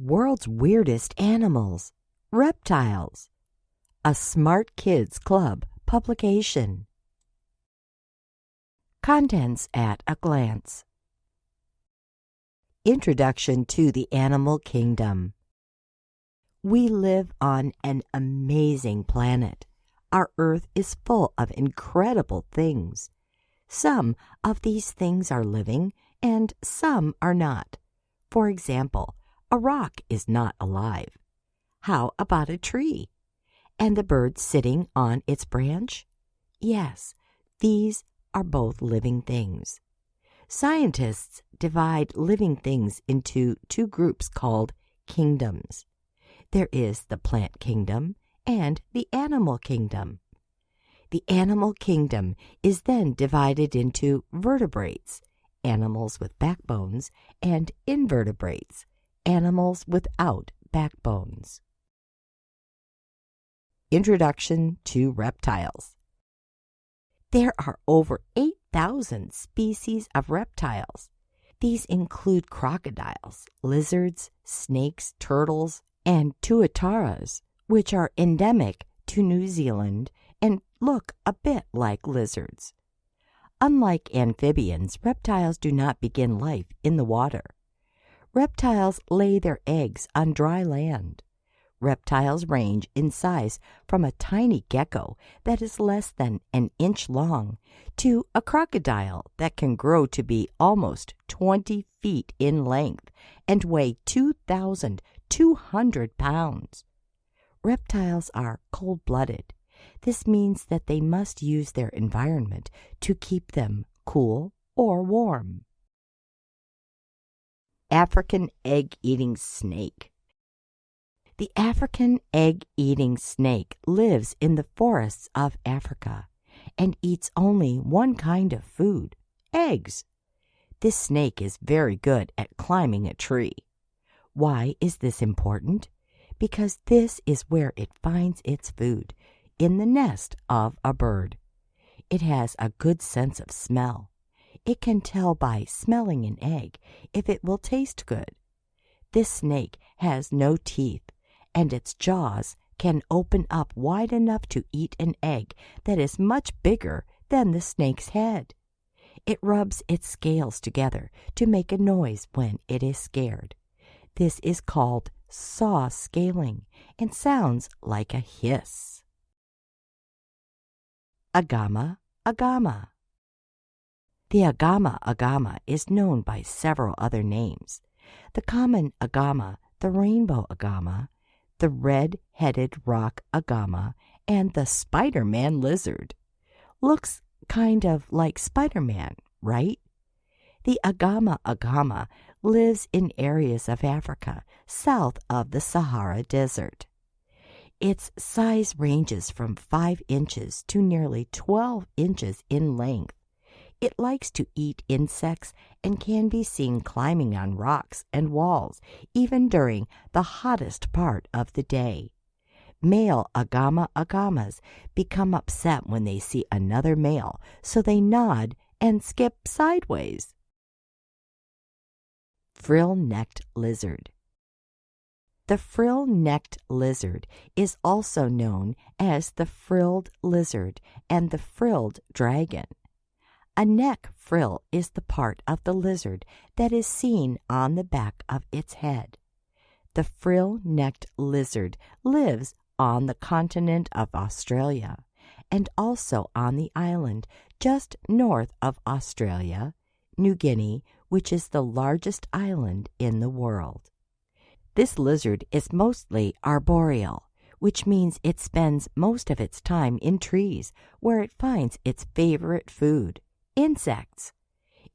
World's Weirdest Animals, Reptiles, a Smart Kids Club publication. Contents at a glance. Introduction to the Animal Kingdom. We live on an amazing planet. Our Earth is full of incredible things. Some of these things are living and some are not. For example, a rock is not alive. How about a tree? And the bird sitting on its branch? Yes, these are both living things. Scientists divide living things into two groups called kingdoms. There is the plant kingdom and the animal kingdom. The animal kingdom is then divided into vertebrates, animals with backbones, and invertebrates, animals without backbones. Introduction to reptiles. There are over 8,000 species of reptiles. These include crocodiles, lizards, snakes, turtles, and tuataras, which are endemic to New Zealand and look a bit like lizards. Unlike amphibians, reptiles do not begin life in the water. Reptiles lay their eggs on dry land. Reptiles range in size from a tiny gecko that is less than an inch long to a crocodile that can grow to be almost 20 feet in length and weigh 2,200 pounds. Reptiles are cold-blooded. This means that they must use their environment to keep them cool or warm. African egg-eating snake. The African egg-eating snake lives in the forests of Africa and eats only one kind of food, eggs. This snake is very good at climbing a tree. Why is this important? Because this is where it finds its food, in the nest of a bird. It has a good sense of smell. It can tell by smelling an egg if it will taste good. This snake has no teeth, and its jaws can open up wide enough to eat an egg that is much bigger than the snake's head. It rubs its scales together to make a noise when it is scared. This is called saw scaling and sounds like a hiss. Agama Agama. The Agama Agama is known by several other names. The common agama, the rainbow agama, the red-headed rock agama, and the Spider-Man lizard. Looks kind of like Spider-Man, right? The Agama Agama lives in areas of Africa south of the Sahara Desert. Its size ranges from 5 inches to nearly 12 inches in length. It likes to eat insects and can be seen climbing on rocks and walls even during the hottest part of the day. Male Agama Agamas become upset when they see another male, so they nod and skip sideways. Frill-necked lizard. The frill-necked lizard is also known as the frilled lizard and the frilled dragon. A neck frill is the part of the lizard that is seen on the back of its head. The frill-necked lizard lives on the continent of Australia and also on the island just north of Australia, New Guinea, which is the largest island in the world. This lizard is mostly arboreal, which means it spends most of its time in trees where it finds its favorite food, insects.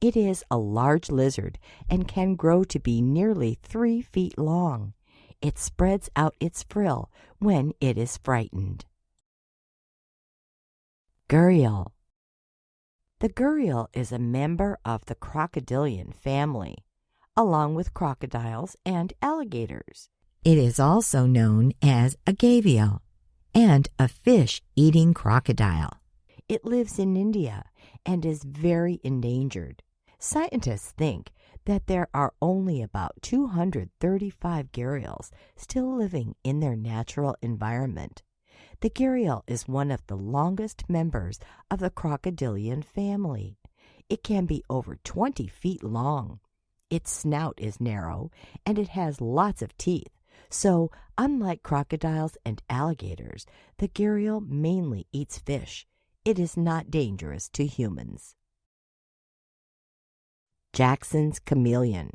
It is a large lizard and can grow to be nearly 3 feet long. It spreads out its frill when it is frightened. Gharial. The gharial is a member of the crocodilian family, along with crocodiles and alligators. It is also known as a gavial and a fish-eating crocodile. It lives in India and is very endangered. Scientists think that there are only about 235 gharials still living in their natural environment. The gharial is one of the longest members of the crocodilian family. It can be over 20 feet long. Its snout is narrow, and it has lots of teeth. So, unlike crocodiles and alligators, the gharial mainly eats fish. It is not dangerous to humans. Jackson's chameleon.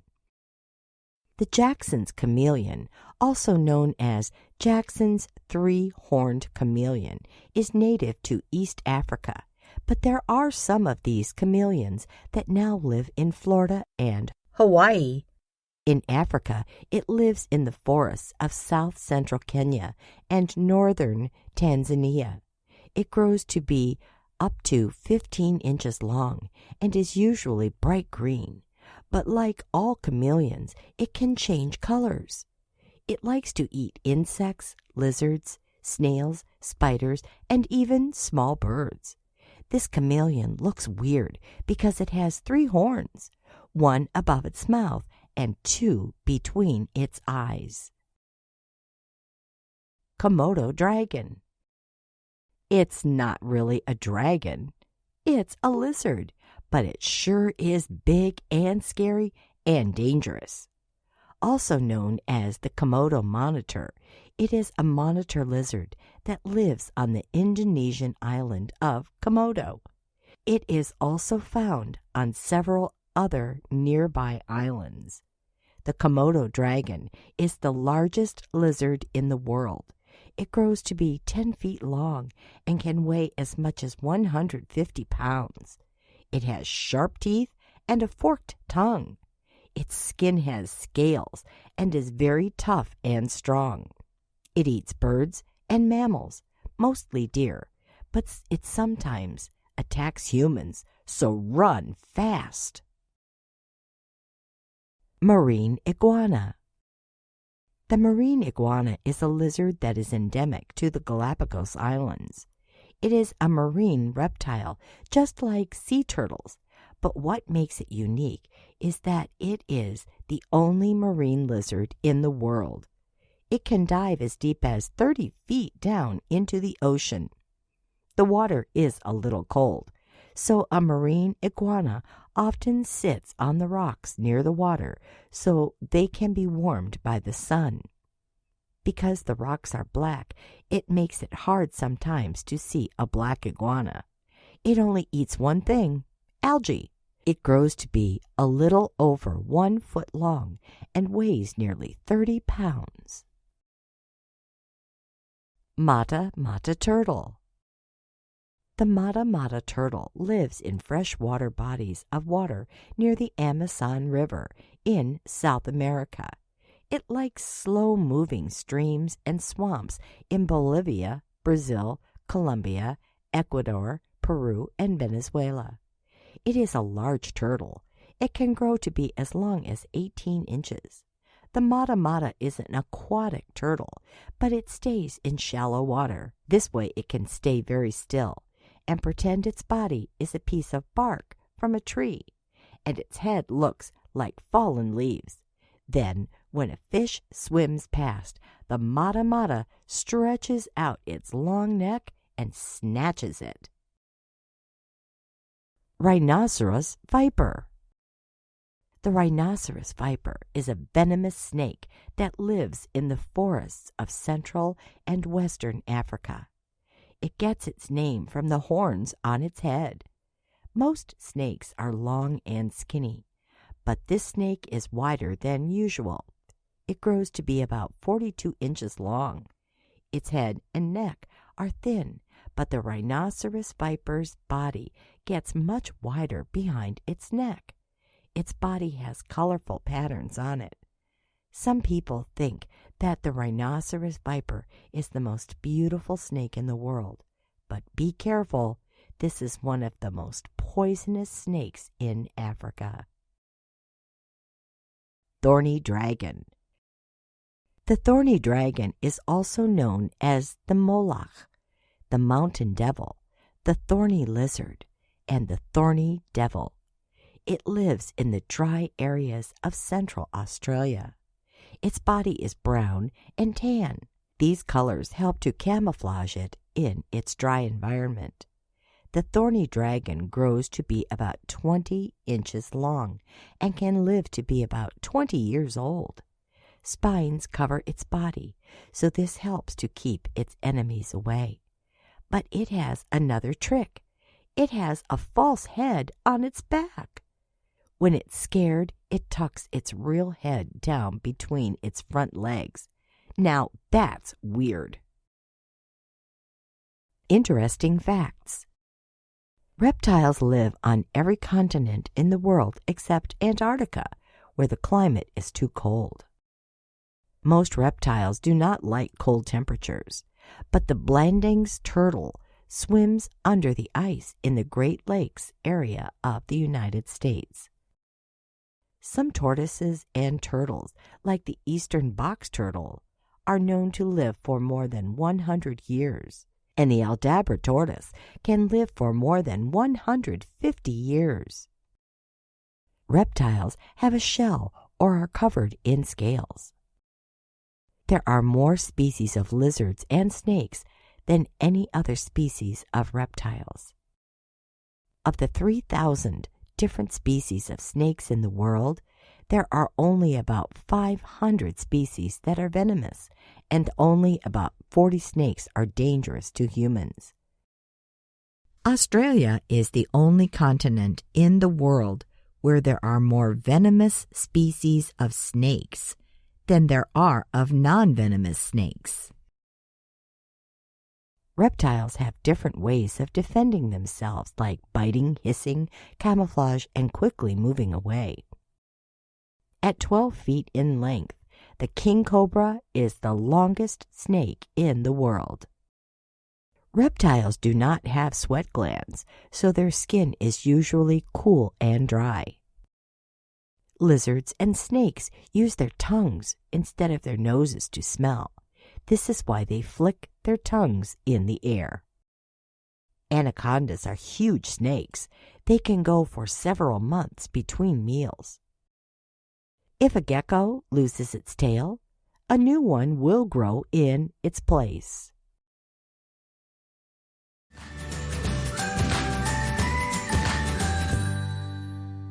The Jackson's chameleon, also known as Jackson's three-horned chameleon, is native to East Africa, but there are some of these chameleons that now live in Florida and Hawaii. In Africa, it lives in the forests of south-central Kenya and northern Tanzania. It grows to be up to 15 inches long and is usually bright green. But like all chameleons, it can change colors. It likes to eat insects, lizards, snails, spiders, and even small birds. This chameleon looks weird because it has 3 horns, one above its mouth and 2 between its eyes. Komodo Dragon. It's not really a dragon. It's a lizard, but it sure is big and scary and dangerous. Also known as the Komodo monitor, it is a monitor lizard that lives on the Indonesian island of Komodo. It is also found on several other nearby islands. The Komodo dragon is the largest lizard in the world. It grows to be 10 feet long and can weigh as much as 150 pounds. It has sharp teeth and a forked tongue. Its skin has scales and is very tough and strong. It eats birds and mammals, mostly deer, but it sometimes attacks humans, so run fast. Marine iguana. The marine iguana is a lizard that is endemic to the Galapagos Islands. It is a marine reptile, just like sea turtles, but what makes it unique is that it is the only marine lizard in the world. It can dive as deep as 30 feet down into the ocean. The water is a little cold, so a marine iguana often sits on the rocks near the water so they can be warmed by the sun. Because the rocks are black, it makes it hard sometimes to see a black iguana. It only eats one thing, algae. It grows to be a little over 1 foot long and weighs nearly 30 pounds. Mata Mata turtle. The Mata Mata turtle lives in freshwater bodies of water near the Amazon River in South America. It likes slow-moving streams and swamps in Bolivia, Brazil, Colombia, Ecuador, Peru, and Venezuela. It is a large turtle. It can grow to be as long as 18 inches. The Mata Mata is an aquatic turtle, but it stays in shallow water. This way it can stay very still and pretend its body is a piece of bark from a tree, and its head looks like fallen leaves. Then, when a fish swims past, the Mata Mata stretches out its long neck and snatches it. Rhinoceros viper. The rhinoceros viper is a venomous snake that lives in the forests of Central and Western Africa. It gets its name from the horns on its head. Most snakes are long and skinny, but this snake is wider than usual. It grows to be about 42 inches long. Its head and neck are thin, but the rhinoceros viper's body gets much wider behind its neck. Its body has colorful patterns on it. Some people think that the rhinoceros viper is the most beautiful snake in the world, but be careful, this is one of the most poisonous snakes in Africa. Thorny dragon. The thorny dragon is also known as the moloch, the mountain devil, the thorny lizard, and the thorny devil. It lives in the dry areas of central Australia. Its body is brown and tan. These colors help to camouflage it in its dry environment. The thorny dragon grows to be about 20 inches long and can live to be about 20 years old. Spines cover its body, so this helps to keep its enemies away. But it has another trick. It has a false head on its back. When it's scared, it tucks its real head down between its front legs. Now that's weird. Interesting facts. Reptiles live on every continent in the world except Antarctica, where the climate is too cold. Most reptiles do not like cold temperatures, but the Blanding's turtle swims under the ice in the Great Lakes area of the United States. Some tortoises and turtles, like the eastern box turtle, are known to live for more than 100 years, and the Aldabra tortoise can live for more than 150 years. Reptiles have a shell or are covered in scales. There are more species of lizards and snakes than any other species of reptiles. Of the 3,000 different species of snakes in the world, there are only about 500 species that are venomous, and only about 40 snakes are dangerous to humans. Australia is the only continent in the world where there are more venomous species of snakes than there are of non-venomous snakes. Reptiles have different ways of defending themselves, like biting, hissing, camouflage, and quickly moving away. At 12 feet in length, the king cobra is the longest snake in the world. Reptiles do not have sweat glands, so their skin is usually cool and dry. Lizards and snakes use their tongues instead of their noses to smell. This is why they flick their tongues in the air. Anacondas are huge snakes. They can go for several months between meals. If a gecko loses its tail, a new one will grow in its place.